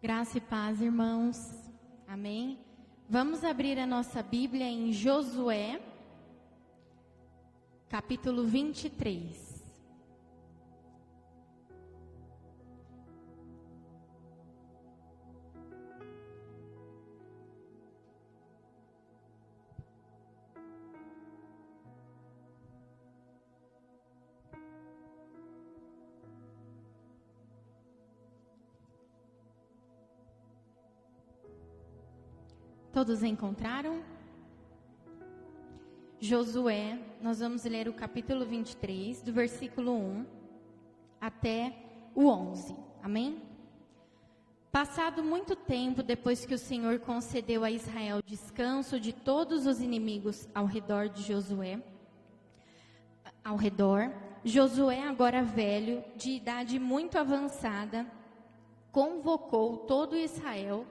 Graça e paz, irmãos. Amém? Vamos abrir a nossa Bíblia em Josué, capítulo 23. Todos encontraram? Josué, nós vamos ler o capítulo 23, do versículo 1 até o 11. Amém? Passado muito tempo, depois que o Senhor concedeu a Israel descanso de todos os inimigos ao redor, Josué, agora velho, de idade muito avançada, convocou todo Israel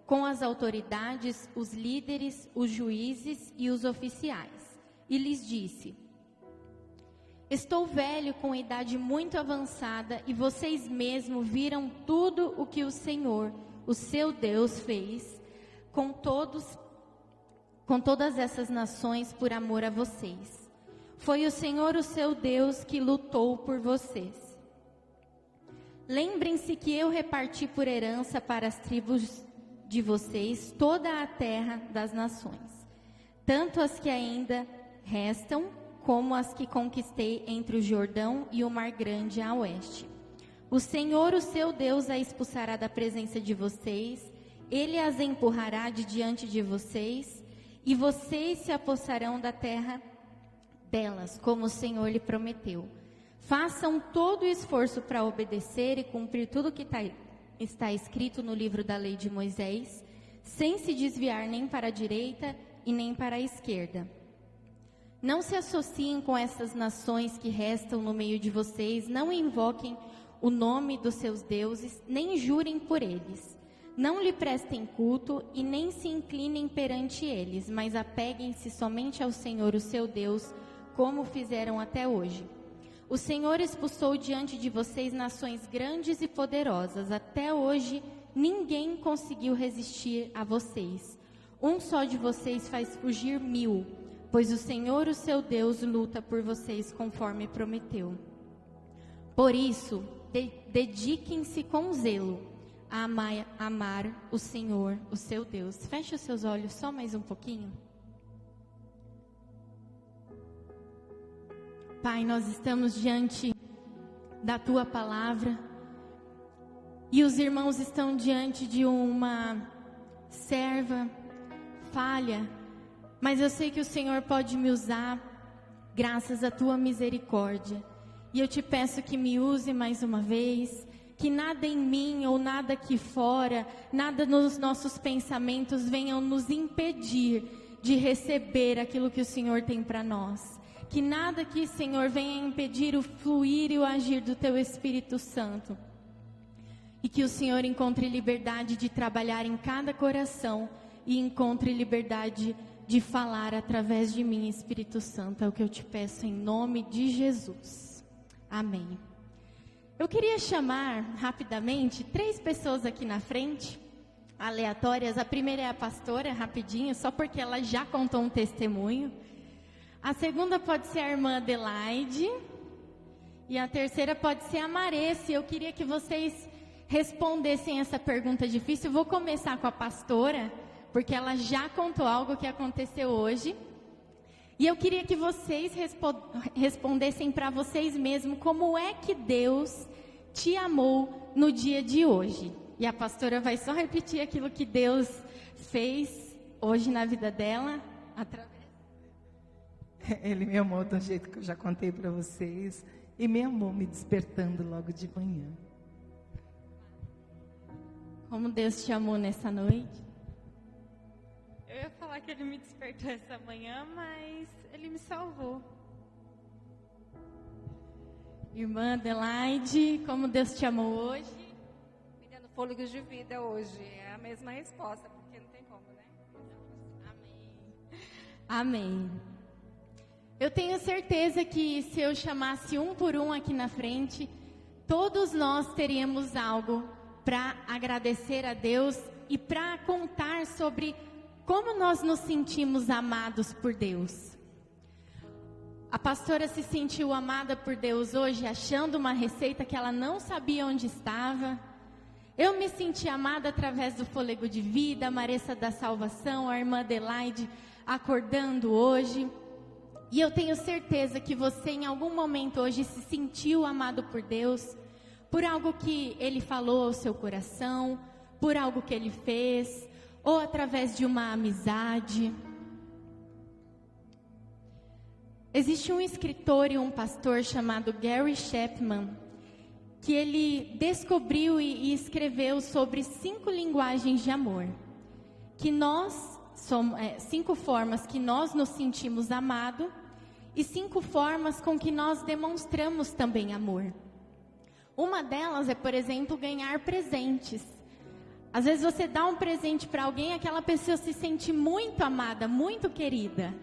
com as autoridades, os líderes, os juízes e os oficiais, e lhes disse: estou velho com idade muito avançada, e vocês mesmos viram tudo o que o Senhor, o seu Deus, fez com todas essas nações por amor a vocês. Foi o Senhor, o seu Deus, que lutou por vocês. Lembrem-se que eu reparti por herança para as tribos de vocês toda a terra das nações, tanto as que ainda restam, como as que conquistei entre o Jordão e o Mar Grande a oeste. O Senhor, o seu Deus, a expulsará da presença de vocês, Ele as empurrará de diante de vocês, e vocês se apossarão da terra delas, como o Senhor lhe prometeu. Façam todo o esforço para obedecer e cumprir tudo que está escrito no livro da lei de Moisés, sem se desviar nem para a direita e nem para a esquerda. Não se associem com essas nações que restam no meio de vocês, não invoquem o nome dos seus deuses, nem jurem por eles. Não lhe prestem culto e nem se inclinem perante eles, mas apeguem-se somente ao Senhor, o seu Deus, como fizeram até hoje. O Senhor expulsou diante de vocês nações grandes e poderosas. Até hoje, ninguém conseguiu resistir a vocês. Um só de vocês faz fugir 1000, pois o Senhor, o seu Deus, luta por vocês conforme prometeu. Por isso, dediquem-se com zelo a amar o Senhor, o seu Deus. Feche os seus olhos só mais um pouquinho. Pai, nós estamos diante da Tua palavra e os irmãos estão diante de uma serva falha, mas eu sei que o Senhor pode me usar graças à Tua misericórdia. E eu te peço que me use mais uma vez, que nada em mim ou nada aqui fora, nada nos nossos pensamentos venham nos impedir de receber aquilo que o Senhor tem para nós. Que nada aqui, Senhor, venha impedir o fluir e o agir do Teu Espírito Santo. E que o Senhor encontre liberdade de trabalhar em cada coração e encontre liberdade de falar através de mim, Espírito Santo. É o que eu te peço em nome de Jesus. Amém. Eu queria chamar rapidamente 3 pessoas aqui na frente, aleatórias. A primeira é a pastora, rapidinho, só porque ela já contou um testemunho. A segunda pode ser a irmã Adelaide. E a terceira pode ser a Maressa. Eu queria que vocês respondessem essa pergunta difícil. Eu vou começar com a pastora, porque ela já contou algo que aconteceu hoje. E eu queria que vocês respondessem para vocês mesmos como é que Deus te amou no dia de hoje. E a pastora vai só repetir aquilo que Deus fez hoje na vida dela, através. Ele me amou do jeito que eu já contei para vocês. E me amou me despertando logo de manhã. Como Deus te amou nessa noite? Eu ia falar que Ele me despertou essa manhã, mas Ele me salvou. Irmã Adelaide, como Deus te amou hoje? Me dando fôlego de vida hoje. É a mesma resposta, porque não tem como, né? Amém. Amém. Eu tenho certeza que se eu chamasse um por um aqui na frente, todos nós teríamos algo para agradecer a Deus e para contar sobre como nós nos sentimos amados por Deus. A pastora se sentiu amada por Deus hoje, achando uma receita que ela não sabia onde estava. Eu me senti amada através do fôlego de vida, a Maressa da Salvação, a irmã Adelaide acordando hoje. E eu tenho certeza que você em algum momento hoje se sentiu amado por Deus, por algo que Ele falou ao seu coração, por algo que Ele fez, ou através de uma amizade. Existe um escritor e um pastor chamado Gary Chapman, que ele descobriu e escreveu sobre 5 linguagens de amor, que nós somos 5 formas que nós nos sentimos amados e 5 formas com que nós demonstramos também amor. Uma delas é, por exemplo, ganhar presentes. Às vezes você dá um presente para alguém, aquela pessoa se sente muito amada, muito querida.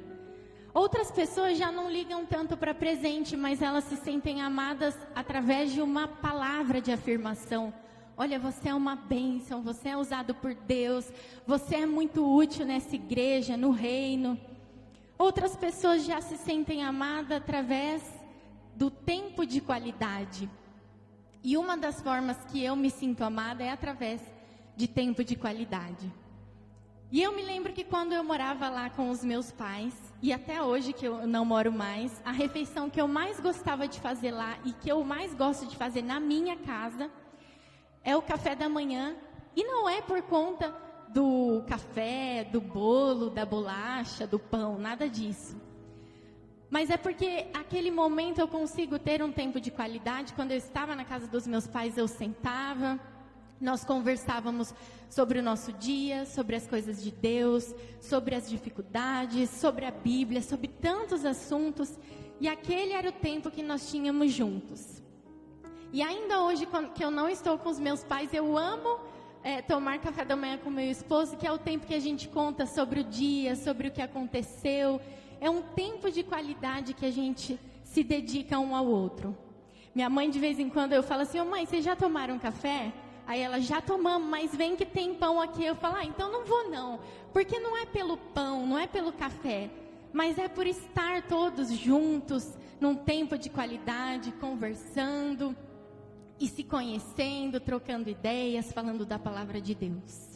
Outras pessoas já não ligam tanto para presente, mas elas se sentem amadas através de uma palavra de afirmação. Olha, você é uma bênção, você é usado por Deus, você é muito útil nessa igreja, no reino. Outras pessoas já se sentem amadas através do tempo de qualidade. E uma das formas que eu me sinto amada é através de tempo de qualidade. E eu me lembro que quando eu morava lá com os meus pais, e até hoje que eu não moro mais, a refeição que eu mais gostava de fazer lá e que eu mais gosto de fazer na minha casa é o café da manhã. E não é por conta do café, do bolo, da bolacha, do pão, nada disso. Mas é porque aquele momento eu consigo ter um tempo de qualidade. Quando eu estava na casa dos meus pais, eu sentava, nós conversávamos sobre o nosso dia, sobre as coisas de Deus, sobre as dificuldades, sobre a Bíblia, sobre tantos assuntos. E aquele era o tempo que nós tínhamos juntos. E ainda hoje, que eu não estou com os meus pais, eu amo tomar café da manhã com meu esposo, que é o tempo que a gente conta sobre o dia, sobre o que aconteceu. É um tempo de qualidade que a gente se dedica um ao outro. Minha mãe, de vez em quando, eu falo assim: mãe, vocês já tomaram café? Aí ela: já tomamos, mas vem que tem pão aqui. Eu falo: então não vou não, porque não é pelo pão, não é pelo café, mas é por estar todos juntos, num tempo de qualidade, conversando e se conhecendo, trocando ideias, falando da palavra de Deus.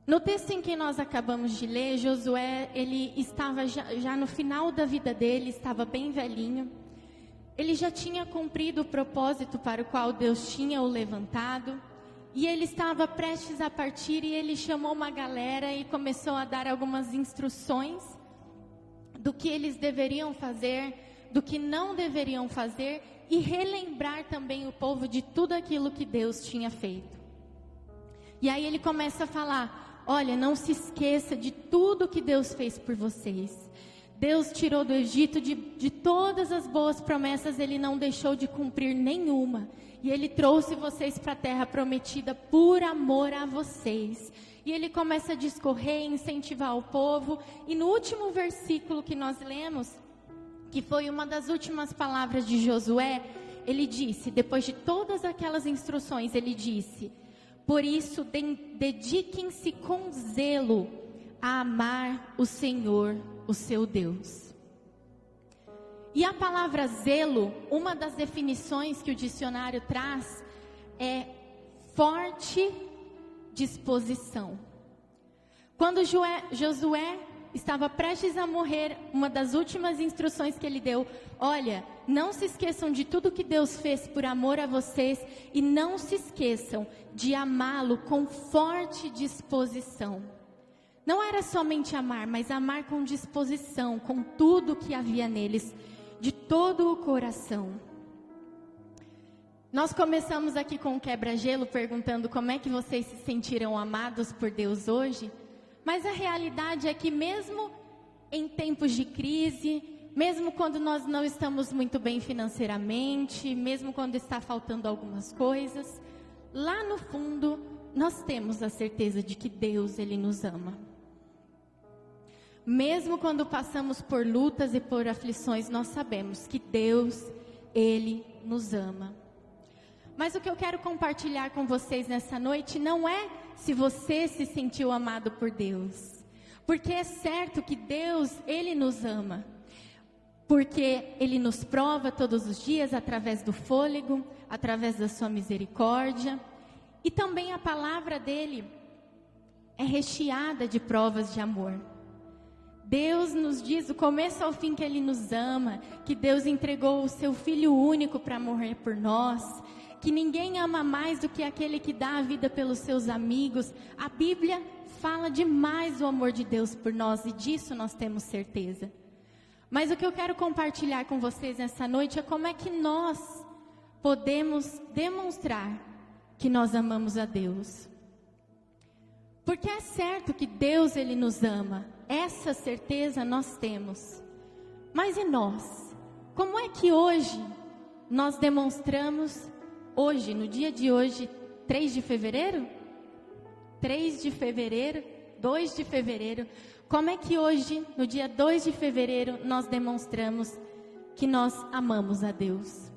No texto em que nós acabamos de ler, Josué, ele estava já no final da vida dele, estava bem velhinho. Ele já tinha cumprido o propósito para o qual Deus tinha o levantado. E ele estava prestes a partir e ele chamou uma galera e começou a dar algumas instruções do que eles deveriam fazer, do que não deveriam fazer e relembrar também o povo de tudo aquilo que Deus tinha feito. E aí ele começa a falar: olha, não se esqueça de tudo que Deus fez por vocês. Deus tirou do Egito, de todas as boas promessas, Ele não deixou de cumprir nenhuma. E Ele trouxe vocês para a terra prometida por amor a vocês. E Ele começa a discorrer, incentivar o povo. E no último versículo que nós lemos, que foi uma das últimas palavras de Josué, ele disse, depois de todas aquelas instruções, ele disse: por isso, dediquem-se com zelo a amar o Senhor, o seu Deus. E a palavra zelo, uma das definições que o dicionário traz é forte disposição. Quando Josué estava prestes a morrer, uma das últimas instruções que ele deu: olha, não se esqueçam de tudo que Deus fez por amor a vocês e não se esqueçam de amá-lo com forte disposição. Não era somente amar, mas amar com disposição, com tudo que havia neles, de todo o coração. Nós começamos aqui com o quebra-gelo perguntando como é que vocês se sentiram amados por Deus hoje. Mas a realidade é que mesmo em tempos de crise, mesmo quando nós não estamos muito bem financeiramente, mesmo quando está faltando algumas coisas, lá no fundo nós temos a certeza de que Deus, Ele nos ama. Mesmo quando passamos por lutas e por aflições, nós sabemos que Deus, Ele nos ama. Mas o que eu quero compartilhar com vocês nessa noite não é se você se sentiu amado por Deus. Porque é certo que Deus, Ele nos ama. Porque Ele nos prova todos os dias através do fôlego, através da sua misericórdia. E também a palavra dEle é recheada de provas de amor. Deus nos diz do começo ao fim que Ele nos ama, que Deus entregou o seu Filho único para morrer por nós, que ninguém ama mais do que aquele que dá a vida pelos seus amigos. A Bíblia fala demais do amor de Deus por nós e disso nós temos certeza. Mas o que eu quero compartilhar com vocês nessa noite é como é que nós podemos demonstrar que nós amamos a Deus. Porque é certo que Deus, Ele nos ama. Essa certeza nós temos. Mas e nós? Como é que hoje nós demonstramos, hoje, no dia de hoje, 3 de fevereiro? 3 de fevereiro, 2 de fevereiro. Como é que hoje, no dia 2 de fevereiro, nós demonstramos que nós amamos a Deus?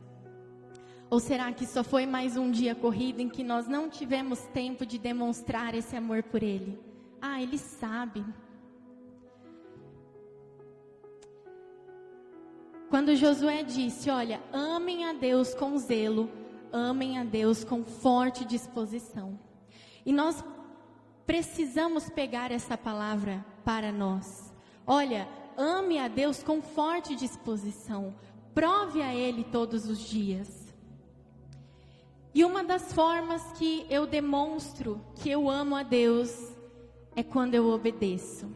Ou será que só foi mais um dia corrido em que nós não tivemos tempo de demonstrar esse amor por Ele? Ah, Ele sabe. Quando Josué disse, olha, amem a Deus com zelo, amem a Deus com forte disposição. E nós precisamos pegar essa palavra para nós. Olha, ame a Deus com forte disposição. Prove a Ele todos os dias. E uma das formas que eu demonstro que eu amo a Deus é quando eu obedeço.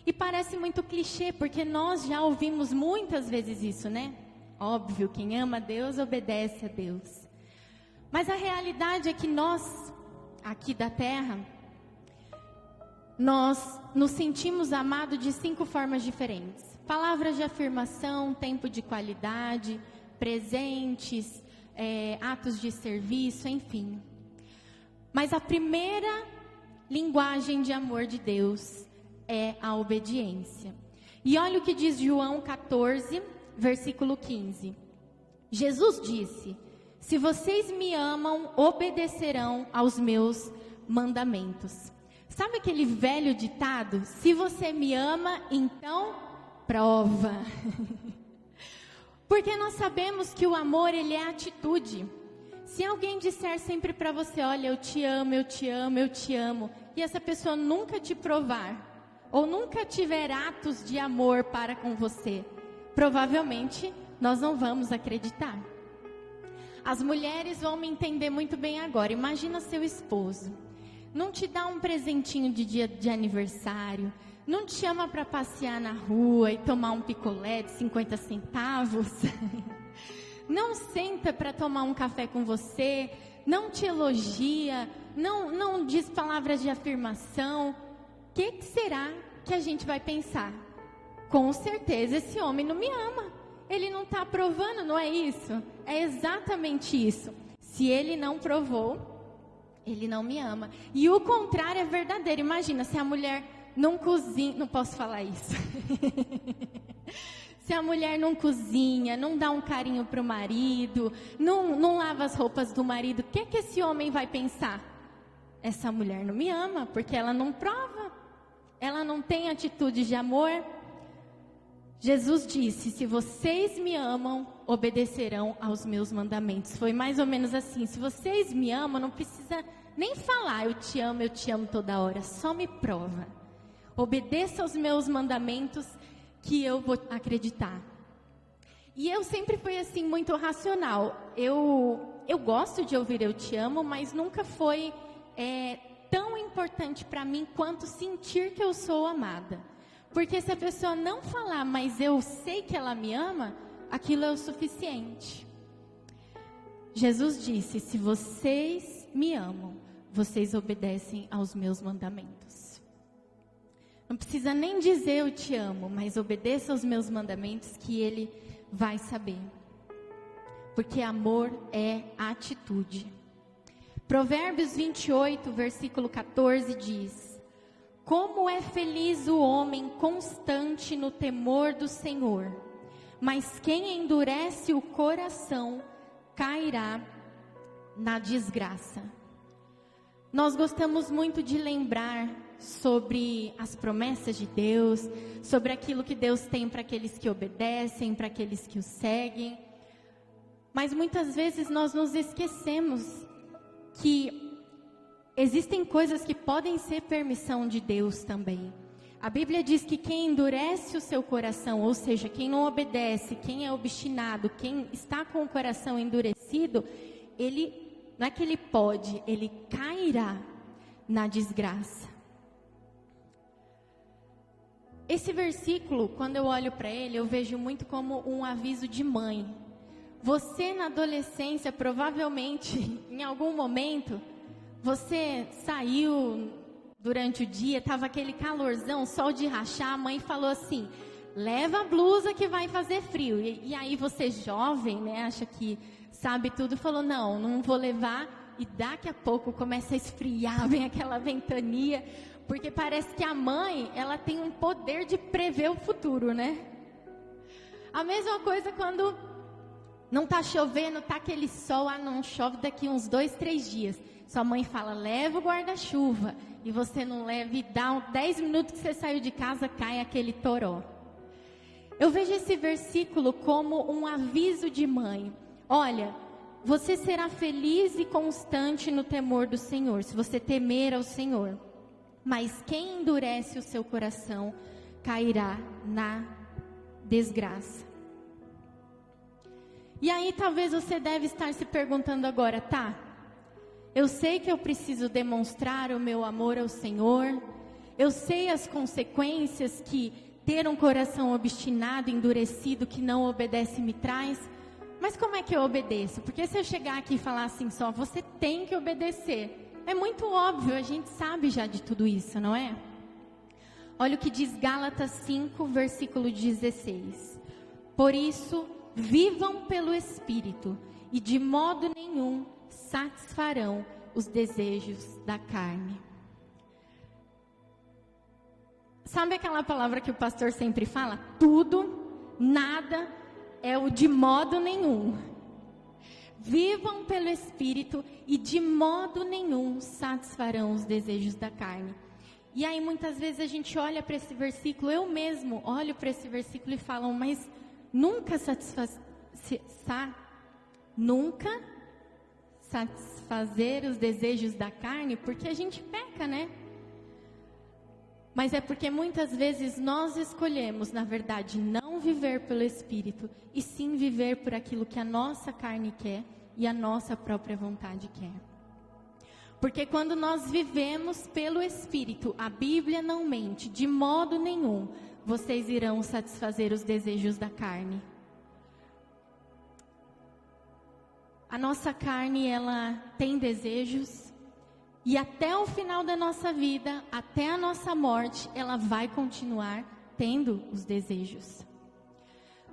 E parece muito clichê, porque nós já ouvimos muitas vezes isso, né? Óbvio, quem ama a Deus, obedece a Deus. Mas a realidade é que nós, aqui da terra, nós nos sentimos amados de 5 formas diferentes. Palavras de afirmação, tempo de qualidade, presentes, atos de serviço, enfim. Mas a primeira linguagem de amor de Deus é a obediência. E olha o que diz João 14, versículo 15. Jesus disse, se vocês me amam, obedecerão aos meus mandamentos. Sabe aquele velho ditado? Se você me ama, então prova. Porque nós sabemos que o amor, ele é atitude. Se alguém disser sempre para você, olha, eu te amo, eu te amo, eu te amo, e essa pessoa nunca te provar, ou nunca tiver atos de amor para com você, provavelmente nós não vamos acreditar. As mulheres vão me entender muito bem agora. Imagina seu esposo, não te dá um presentinho de dia de aniversário, não te chama para passear na rua e tomar um picolé de 50 centavos, não senta para tomar um café com você, não te elogia, não diz palavras de afirmação. O que será que a gente vai pensar? Com certeza esse homem não me ama, ele não está aprovando, não é isso? É exatamente isso. Se ele não provou, ele não me ama. E o contrário é verdadeiro. Imagina se a mulher não cozinha, não posso falar isso. Se a mulher não cozinha, não dá um carinho para o marido, não lava as roupas do marido, o que esse homem vai pensar? Essa mulher não me ama, porque ela não prova, ela não tem atitude de amor. Jesus disse, se vocês me amam, obedecerão aos meus mandamentos. Foi mais ou menos assim, se vocês me amam, não precisa nem falar, eu te amo toda hora, só me prova. Obedeça aos meus mandamentos que eu vou acreditar. E eu sempre fui assim, muito racional. Eu gosto de ouvir eu te amo, mas nunca foi tão importante para mim quanto sentir que eu sou amada. Porque se a pessoa não falar, mas eu sei que ela me ama, aquilo é o suficiente. Jesus disse, se vocês me amam, vocês obedecem aos meus mandamentos. Não precisa nem dizer eu te amo, mas obedeça aos meus mandamentos que Ele vai saber. Porque amor é atitude. Provérbios 28, versículo 14 diz, como é feliz o homem constante no temor do Senhor, mas quem endurece o coração cairá na desgraça. Nós gostamos muito de lembrar sobre as promessas de Deus, sobre aquilo que Deus tem para aqueles que obedecem, para aqueles que o seguem. Mas muitas vezes nós nos esquecemos que existem coisas que podem ser permissão de Deus também. A Bíblia diz que quem endurece o seu coração, ou seja, quem não obedece, quem é obstinado, quem está com o coração endurecido, não é que ele pode, ele cairá na desgraça. Esse versículo, quando eu olho para ele, eu vejo muito como um aviso de mãe. Você na adolescência, provavelmente, em algum momento, você saiu durante o dia, estava aquele calorzão, sol de rachar, a mãe falou assim, leva a blusa que vai fazer frio. E aí você jovem, né, acha que sabe tudo, falou, não vou levar. E daqui a pouco começa a esfriar, vem aquela ventania, porque parece que a mãe, ela tem um poder de prever o futuro, né? A mesma coisa quando não está chovendo, está aquele sol, não chove daqui uns 2, 3 dias. Sua mãe fala, leva o guarda-chuva. E você não leva e dá 10 minutos que você saiu de casa, cai aquele toró. Eu vejo esse versículo como um aviso de mãe. Olha, você será feliz e constante no temor do Senhor, se você temer ao Senhor. Mas quem endurece o seu coração cairá na desgraça. E aí talvez você deve estar se perguntando agora, tá? Eu sei que eu preciso demonstrar o meu amor ao Senhor. Eu sei as consequências que ter um coração obstinado, endurecido, que não obedece me traz. Mas como é que eu obedeço? Porque se eu chegar aqui e falar assim só, você tem que obedecer. É muito óbvio, a gente sabe já de tudo isso, não é? Olha o que diz Gálatas 5, versículo 16. Por isso, vivam pelo Espírito, e de modo nenhum satisfarão os desejos da carne. Sabe aquela palavra que o pastor sempre fala? Tudo, nada, é o de modo nenhum. Vivam pelo Espírito e de modo nenhum satisfarão os desejos da carne. E aí muitas vezes a gente olha para esse versículo, eu mesmo olho para esse versículo e falo, mas nunca satisfazer os desejos da carne, porque a gente peca, né? Mas é porque muitas vezes nós escolhemos, na verdade, não viver pelo Espírito, e sim viver por aquilo que a nossa carne quer e a nossa própria vontade quer. Porque quando nós vivemos pelo Espírito, a Bíblia não mente, de modo nenhum vocês irão satisfazer os desejos da carne. A nossa carne, ela tem desejos, e até o final da nossa vida, até a nossa morte, ela vai continuar tendo os desejos.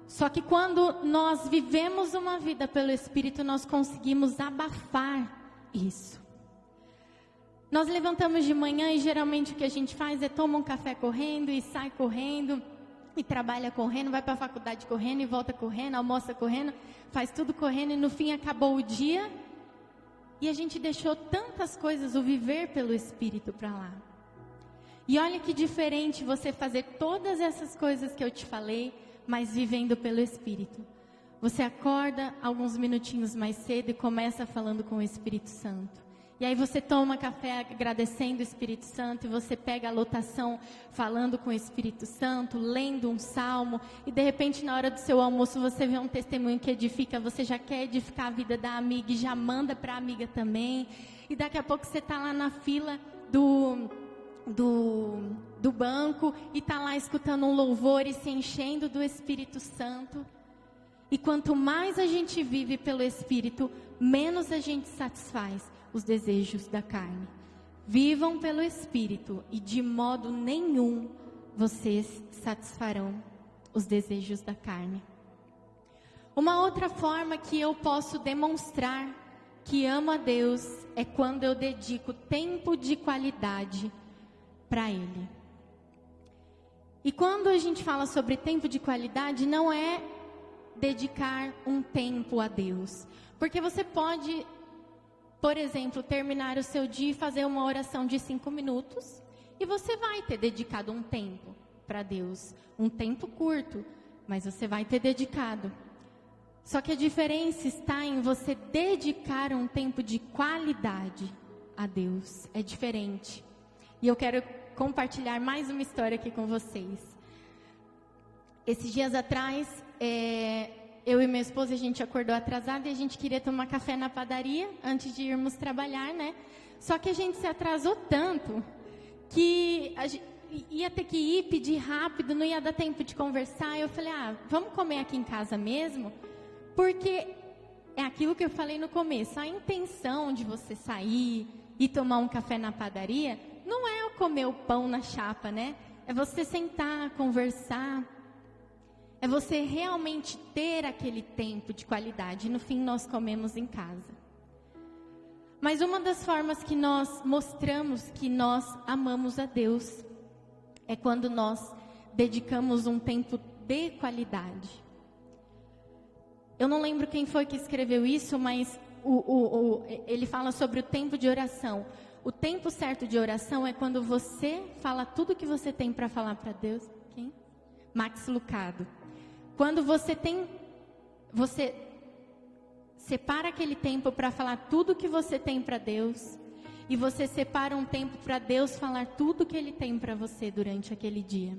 Só que quando nós vivemos uma vida pelo Espírito, nós conseguimos abafar isso. Nós levantamos de manhã e geralmente o que a gente faz é toma um café correndo e sai correndo, e trabalha correndo, vai para a faculdade correndo e volta correndo, almoça correndo, faz tudo correndo e no fim acabou o dia. E a gente deixou tantas coisas, o viver pelo Espírito para lá. E olha que diferente você fazer todas essas coisas que eu te falei, mas vivendo pelo Espírito. Você acorda alguns minutinhos mais cedo e começa falando com o Espírito Santo. E aí você toma café agradecendo o Espírito Santo, e você pega a lotação falando com o Espírito Santo, lendo um salmo, e de repente na hora do seu almoço você vê um testemunho que edifica, você já quer edificar a vida da amiga e já manda para a amiga também, e daqui a pouco você está lá na fila do banco, e está lá escutando um louvor e se enchendo do Espírito Santo. E quanto mais a gente vive pelo Espírito, menos a gente satisfaz os desejos da carne. Vivam pelo Espírito e de modo nenhum vocês satisfarão os desejos da carne. Uma outra forma que eu posso demonstrar que amo a Deus é quando eu dedico tempo de qualidade para Ele. E quando a gente fala sobre tempo de qualidade, não é dedicar um tempo a Deus. Porque você pode por exemplo, terminar o seu dia e fazer uma oração de 5 minutos, e você vai ter dedicado um tempo para Deus, um tempo curto, mas você vai ter dedicado. Só que a diferença está em você dedicar um tempo de qualidade a Deus. É diferente. E eu quero compartilhar mais uma história aqui com vocês. Esses dias atrás, eu e minha esposa, a gente acordou atrasado e a gente queria tomar café na padaria antes de irmos trabalhar, né? Só que a gente se atrasou tanto que a gente ia ter que ir pedir rápido, não ia dar tempo de conversar. Eu falei, vamos comer aqui em casa mesmo? Porque é aquilo que eu falei no começo, a intenção de você sair e tomar um café na padaria não é comer o pão na chapa, né? É você sentar, conversar, é você realmente ter aquele tempo de qualidade. E no fim nós comemos em casa. Mas uma das formas que nós mostramos que nós amamos a Deus é quando nós dedicamos um tempo de qualidade. Eu não lembro quem foi que escreveu isso, mas ele fala sobre o tempo de oração. O tempo certo de oração é quando você fala tudo que você tem para falar para Deus. Quem? Max Lucado. Quando você separa aquele tempo para falar tudo que você tem para Deus, e você separa um tempo para Deus falar tudo que Ele tem para você durante aquele dia.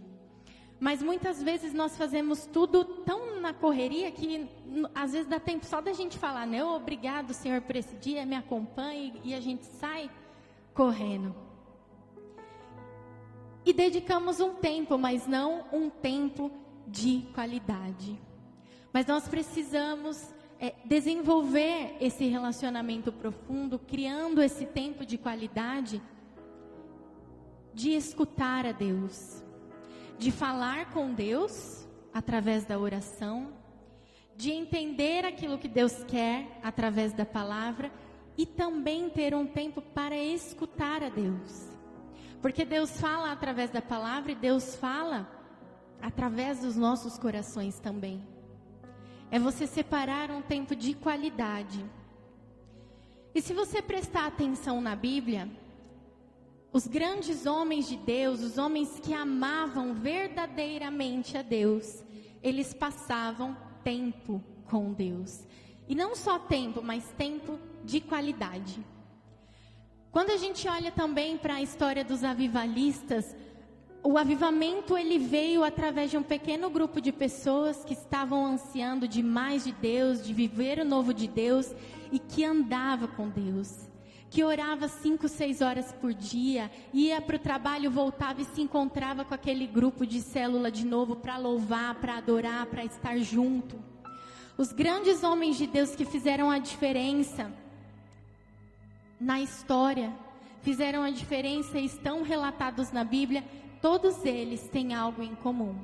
Mas muitas vezes nós fazemos tudo tão na correria que às vezes dá tempo só da gente falar, né? Obrigado, Senhor, por esse dia, me acompanhe, e a gente sai correndo. E dedicamos um tempo, mas não um tempo de qualidade. Mas nós precisamos desenvolver esse relacionamento profundo, criando esse tempo de qualidade, de escutar a Deus, de falar com Deus através da oração, de entender aquilo que Deus quer através da palavra e também ter um tempo para escutar a Deus. Porque Deus fala através da palavra e Deus fala através dos nossos corações também. É você separar um tempo de qualidade. E se você prestar atenção na Bíblia, os grandes homens de Deus, os homens que amavam verdadeiramente a Deus, eles passavam tempo com Deus. E não só tempo, mas tempo de qualidade. Quando a gente olha também para a história dos avivalistas, o avivamento ele veio através de um pequeno grupo de pessoas que estavam ansiando de mais de Deus, de viver o novo de Deus e que andava com Deus. Que orava 5, 6 horas por dia, ia para o trabalho, voltava e se encontrava com aquele grupo de célula de novo para louvar, para adorar, para estar junto. Os grandes homens de Deus que fizeram a diferença na história, fizeram a diferença e estão relatados na Bíblia, todos eles têm algo em comum.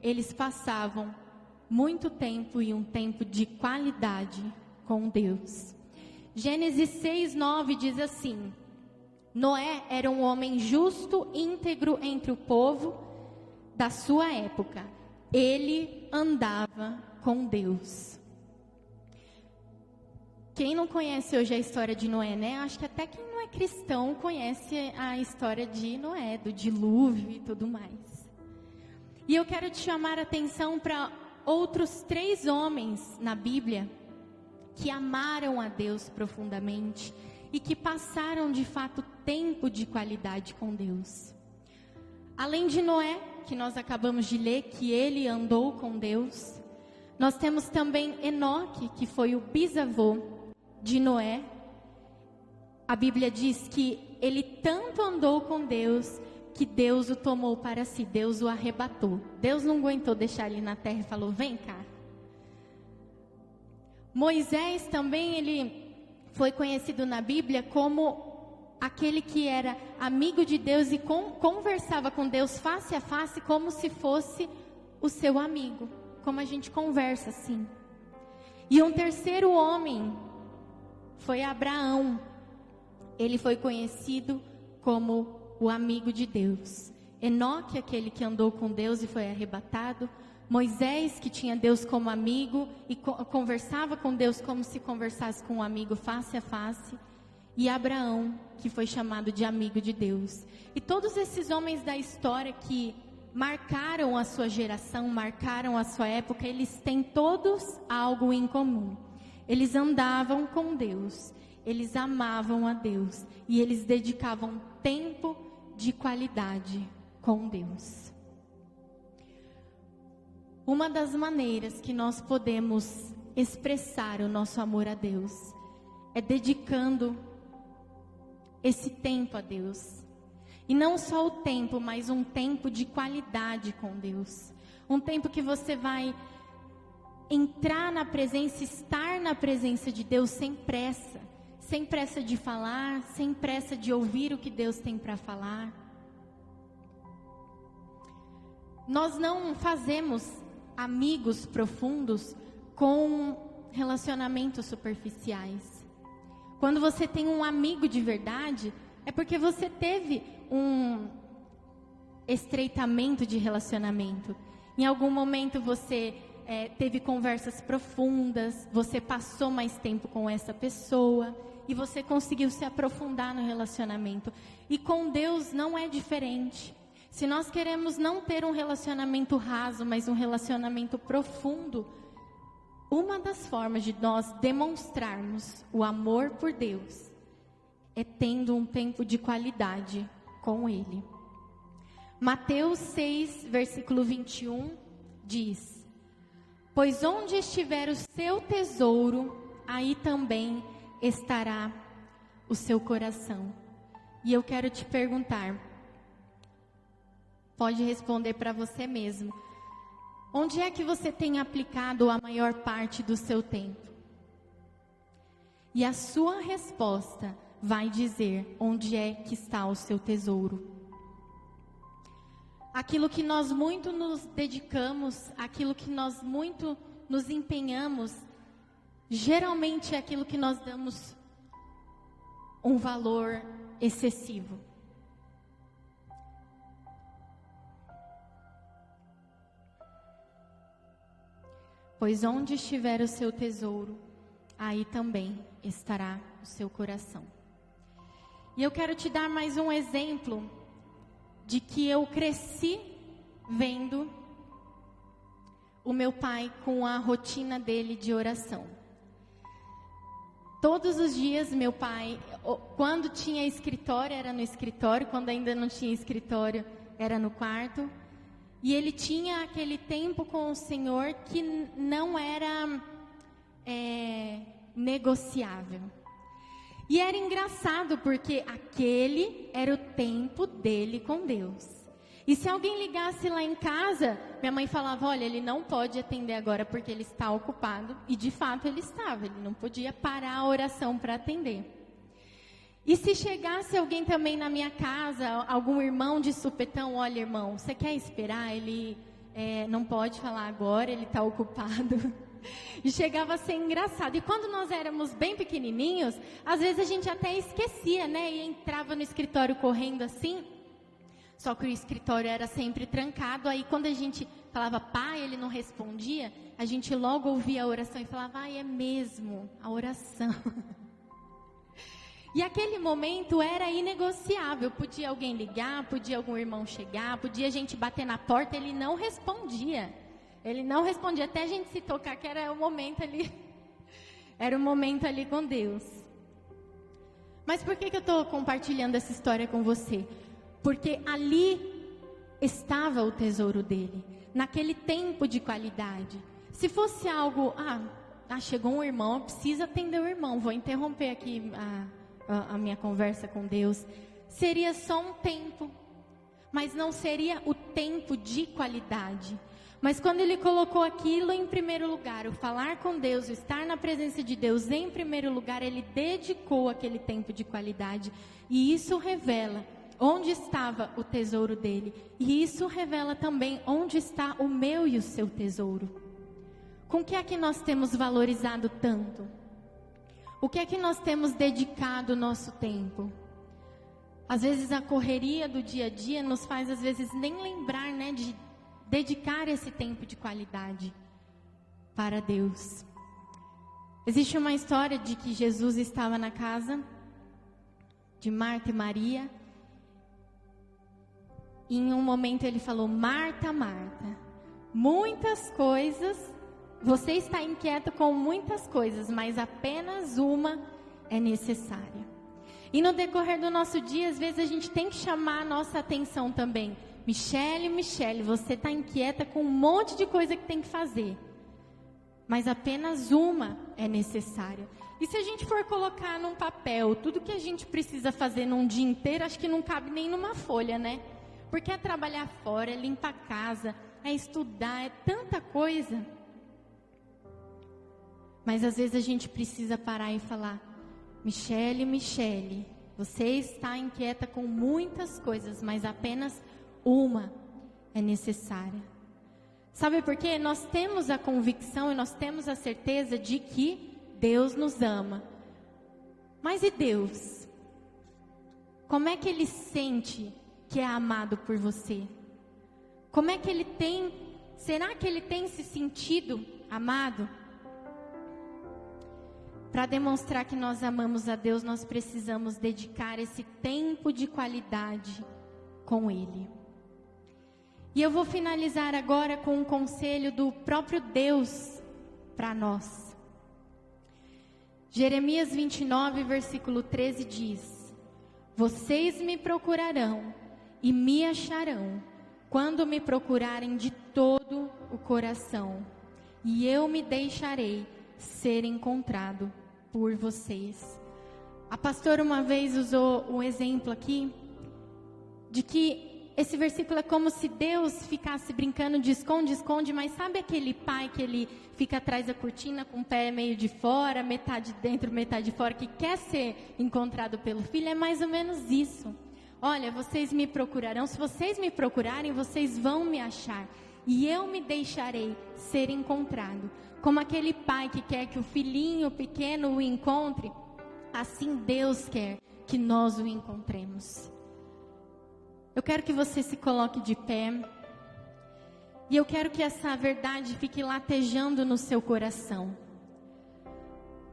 Eles passavam muito tempo e um tempo de qualidade com Deus. Gênesis 6:9 diz assim: Noé era um homem justo, íntegro entre o povo da sua época. Ele andava com Deus. Quem não conhece hoje a história de Noé, né? Acho que até quem não é cristão conhece a história de Noé, do dilúvio e tudo mais. E eu quero te chamar a atenção para outros 3 homens na Bíblia que amaram a Deus profundamente e que passaram de fato tempo de qualidade com Deus. Além de Noé, que nós acabamos de ler, que ele andou com Deus, nós temos também Enoque, que foi o bisavô de Noé. A Bíblia diz que ele tanto andou com Deus que Deus o tomou para si, Deus o arrebatou. Deus não aguentou deixar ele na terra e falou: vem cá. Moisés também, ele foi conhecido na Bíblia como aquele que era amigo de Deus e conversava com Deus face a face como se fosse o seu amigo, como a gente conversa assim. E um terceiro homem foi Abraão. Ele foi conhecido como o amigo de Deus. Enoque, aquele que andou com Deus e foi arrebatado. Moisés, que tinha Deus como amigo e conversava com Deus como se conversasse com um amigo face a face. e Abraão, que foi chamado de amigo de Deus. E todos esses homens da história que marcaram a sua geração, marcaram a sua época, eles têm todos algo em comum. Eles andavam com Deus, eles amavam a Deus e eles dedicavam tempo de qualidade com Deus. Uma das maneiras que nós podemos expressar o nosso amor a Deus é dedicando esse tempo a Deus. E não só o tempo, mas um tempo de qualidade com Deus. Um tempo que você vai entrar na presença, estar na presença de Deus sem pressa de falar, sem pressa de ouvir o que Deus tem para falar. Nós não fazemos amigos profundos com relacionamentos superficiais. Quando você tem um amigo de verdade, é porque você teve um estreitamento de relacionamento. Em algum momento você teve conversas profundas, você passou mais tempo com essa pessoa e você conseguiu se aprofundar no relacionamento. E com Deus não é diferente. Se nós queremos não ter um relacionamento raso, mas um relacionamento profundo, uma das formas de nós demonstrarmos o amor por Deus é tendo um tempo de qualidade com Ele. Mateus 6, versículo 21 diz: pois onde estiver o seu tesouro, aí também estará o seu coração. E eu quero te perguntar, pode responder para você mesmo, onde é que você tem aplicado a maior parte do seu tempo? E a sua resposta vai dizer onde é que está o seu tesouro. Aquilo que nós muito nos dedicamos, aquilo que nós muito nos empenhamos, geralmente é aquilo que nós damos um valor excessivo. Pois onde estiver o seu tesouro, aí também estará o seu coração. E eu quero te dar mais um exemplo de que eu cresci vendo o meu pai com a rotina dele de oração. Todos os dias meu pai, quando tinha escritório, era no escritório, quando ainda não tinha escritório, era no quarto. E ele tinha aquele tempo com o Senhor que não era negociável. E era engraçado porque aquele era o tempo dele com Deus. E se alguém ligasse lá em casa, minha mãe falava, olha, ele não pode atender agora porque ele está ocupado. E de fato ele estava, ele não podia parar a oração para atender. E se chegasse alguém também na minha casa, algum irmão de supetão, olha irmão, você quer esperar? Ele não pode falar agora, ele está ocupado. E chegava a ser engraçado. E quando nós éramos bem pequenininhos, às vezes a gente até esquecia, né? E entrava no escritório correndo assim. Só que o escritório era sempre trancado. Aí quando a gente falava, pai, ele não respondia, a gente logo ouvia a oração e falava, ai, é mesmo, a oração. E aquele momento era inegociável. Podia alguém ligar, podia algum irmão chegar, podia a gente bater na porta, ele não respondia. Ele não respondia até a gente se tocar, que era o momento ali. Era o momento ali com Deus. Mas por que eu estou compartilhando essa história com você? Porque ali estava o tesouro dele. Naquele tempo de qualidade. Se fosse algo, chegou um irmão, eu preciso atender o irmão, vou interromper aqui a minha conversa com Deus. Seria só um tempo, mas não seria o tempo de qualidade. Mas quando ele colocou aquilo em primeiro lugar, o falar com Deus, o estar na presença de Deus em primeiro lugar, ele dedicou aquele tempo de qualidade. E isso revela onde estava o tesouro dele. E isso revela também onde está o meu e o seu tesouro. Com o que é que nós temos valorizado tanto? O que é que nós temos dedicado o nosso tempo? Às vezes a correria do dia a dia nos faz às vezes nem lembrar, né, de dedicar esse tempo de qualidade para Deus. Existe uma história de que Jesus estava na casa de Marta e Maria. E em um momento ele falou: Marta, Marta, muitas coisas, você está inquieta com muitas coisas, mas apenas uma é necessária. E no decorrer do nosso dia, às vezes a gente tem que chamar a nossa atenção também. Michele, você está inquieta com um monte de coisa que tem que fazer, mas apenas uma é necessária. E se a gente for colocar num papel tudo que a gente precisa fazer num dia inteiro, acho que não cabe nem numa folha, né? Porque é trabalhar fora, é limpar a casa, é estudar, é tanta coisa. Mas às vezes a gente precisa parar e falar: Michele, você está inquieta com muitas coisas, mas apenas uma é necessária. Sabe por quê? Nós temos a convicção e nós temos a certeza de que Deus nos ama. Mas e Deus? Como é que Ele sente que é amado por você? Como é que Ele tem? Será que Ele tem se sentido amado? Para demonstrar que nós amamos a Deus, nós precisamos dedicar esse tempo de qualidade com Ele. E eu vou finalizar agora com um conselho do próprio Deus para nós. Jeremias 29, versículo 13 diz: Vocês me procurarão e me acharão quando me procurarem de todo o coração, e eu me deixarei ser encontrado por vocês. A pastora uma vez usou um exemplo aqui de que esse versículo é como se Deus ficasse brincando de esconde-esconde, mas sabe aquele pai que ele fica atrás da cortina com o pé meio de fora, metade dentro, metade de fora, que quer ser encontrado pelo filho? É mais ou menos isso. Olha, vocês me procurarão, se vocês me procurarem, vocês vão me achar, e eu me deixarei ser encontrado. Como aquele pai que quer que o filhinho pequeno o encontre, assim Deus quer que nós o encontremos. Eu quero que você se coloque de pé, e eu quero que essa verdade fique latejando no seu coração.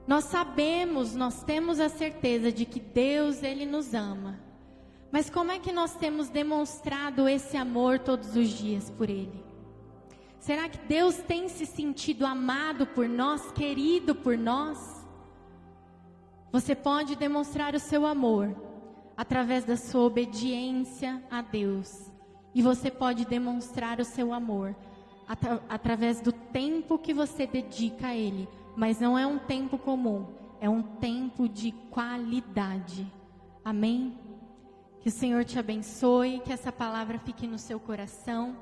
Nós sabemos, nós temos a certeza de que Deus, Ele nos ama. Mas como é que nós temos demonstrado esse amor todos os dias por Ele? Será que Deus tem se sentido amado por nós, querido por nós? Você pode demonstrar o seu amor através da sua obediência a Deus. E você pode demonstrar o seu amor através do tempo que você dedica a Ele. Mas não é um tempo comum, é um tempo de qualidade. Amém? Que o Senhor te abençoe, que essa palavra fique no seu coração.